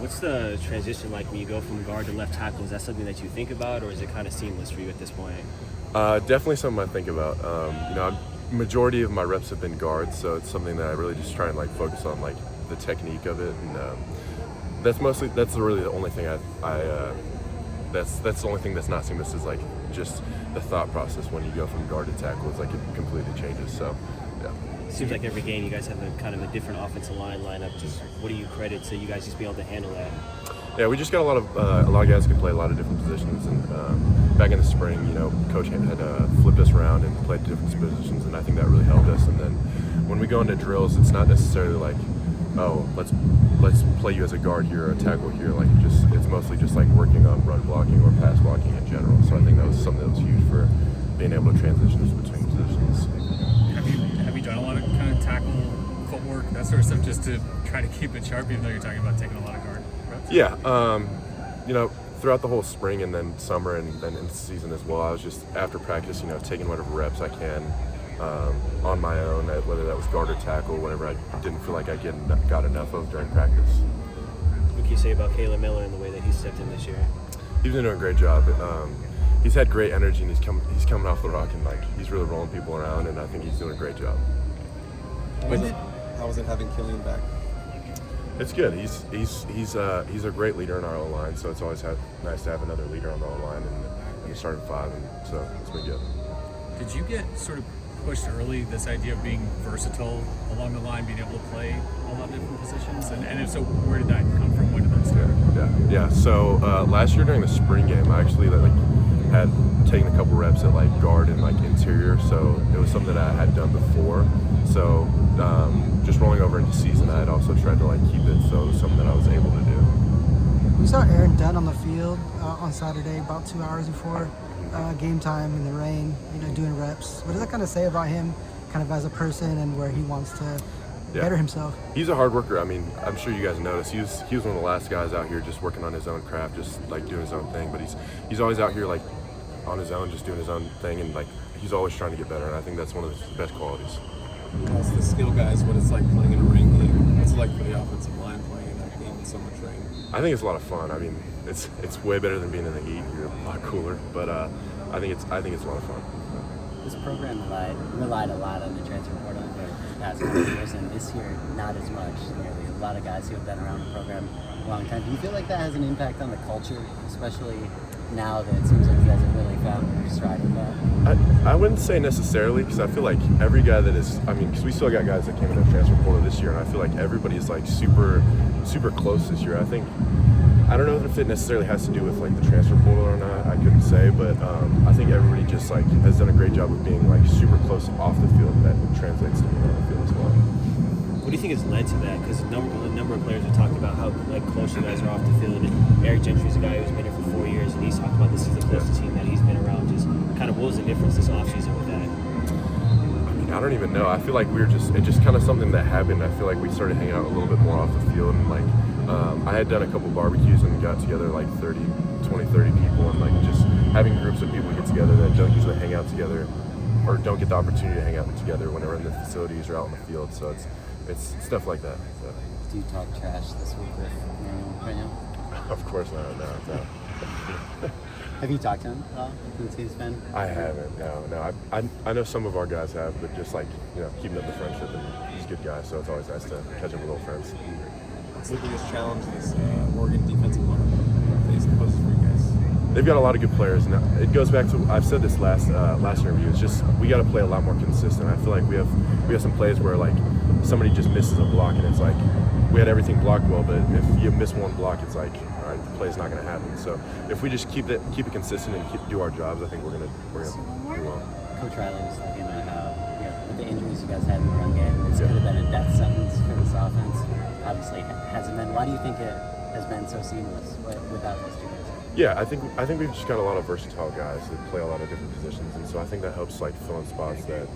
What's the transition like when you go from guard to left tackle? Is that something that you think about, or is it kind of seamless for you at this point? Definitely something I think about. Majority of my reps have been guards, so it's something that I really just try and like focus on like the technique of it, and that's really the only thing that's the only thing that's not seamless is like just the thought process when you go from guard to tackle. It's like it completely changes. So yeah. It seems like every game you guys have a kind of a different offensive line lineup. Just what do you credit to you guys just be able to handle that? Yeah, we just got a lot of guys who can play a lot of different positions, and back in the spring, Coach had flipped us around and played different positions, and I think that really helped us. And then when we go into drills, it's not necessarily like, oh, let's play you as a guard here or a tackle here. Like it's mostly just like working on run blocking or pass blocking in general. So I think that was something that was huge for being able to transition between positions. Have you done a lot of kind of tackle footwork, that sort of stuff, just to try to keep it sharp, even though you're talking about taking a lot of guard reps? Yeah, throughout the whole spring and then summer and then in the season as well, I was just after practice, taking whatever reps I can on my own, whether that was guard or tackle, whatever I didn't feel like I got enough of during practice. What can you say about Caleb Miller and the way that he stepped in this year? He's been doing a great job. He's had great energy, and he's coming off the rock, and like he's really rolling people around, and I think he's doing a great job. How was it having Killian back? It's good. He's a great leader in our O-line, so it's always nice to have another leader on the O-line and the starting five, and so it's been good. Did you get sort of pushed early, this idea of being versatile along the line, being able to play a lot of different positions? And if so, where did that come from? When did that start? Yeah. So last year during the spring game, I actually had taken a couple reps at like guard and like interior, so it was something that I had done before. So just rolling over into season, I had also tried to like keep it, so it was something that I was able to do. We saw Aaron Dunn on the field on Saturday about 2 hours before game time in the rain, doing reps. What does that kind of say about him, kind of as a person and where he wants to better himself? He's a hard worker. I mean, I'm sure you guys noticed. He was one of the last guys out here just working on his own craft, just like doing his own thing. But he's always out here like on his own, just doing his own thing, and like he's always trying to get better. And I think that's one of his best qualities. As the skill guys, what it's like playing in a rain game? What's it like for the offensive line playing in that game in so much rain? I think it's a lot of fun. I mean, it's way better than being in the heat. You're a lot cooler, but I think it's a lot of fun. This program relied a lot on the transfer portal for the past couple of years, and this year not as much. Nearly a lot of guys who have been around the program a long time. Do you feel like that has an impact on the culture, especially now that it seems like you guys have really found your stride with that? I wouldn't say necessarily, because I feel like every guy because we still got guys that came in the transfer portal this year, and I feel like everybody's like super, super close this year. I don't know if it necessarily has to do with like the transfer portal or not. I couldn't say, but I think everybody just like has done a great job of being like super close off the field, and that translates to being on the field as well. What do you think has led to that? Because a number of players have talked about how like close you guys are off the field. And Eric Gentry's a guy who's been here for 4 years, and he's talked about this is the closest team that he's been around. Just kind of what was the difference this offseason with that? I mean, I don't even know. I feel like it just kind of something that happened. I feel like we started hanging out a little bit more off the field, and like I had done a couple barbecues and got together like 30 people, and like just having groups of people get together that don't usually hang out together or don't get the opportunity to hang out together when they're in the facilities or out in the field. So it's stuff like that. So. Do you talk trash this week with Manuel right now? Of course not. No. Have you talked to him at all since he's been? I haven't. No. I know some of our guys have, but just like keeping up the friendship, and he's a good guy, so it's always nice to catch up with old friends. What's the biggest challenge this Oregon defensive line poses for you guys? They've got a lot of good players, and it goes back to I've said this last interview. It's just we got to play a lot more consistent. I feel like we have some plays where like somebody just misses a block, and it's like we had everything blocked well, but if you miss one block, it's like all right, the play's not going to happen. So if we just keep it consistent and do our jobs, I think we're gonna do well. Coach Riley was talking about how with the injuries you guys had in the run game, this could have been a death sentence for this offense. Obviously, it hasn't been. Why do you think it has been so seamless without those two guys? Yeah, I think we've just got a lot of versatile guys that play a lot of different positions, and so I think that helps like fill in spots that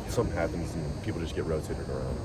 something happens and people just get rotated around.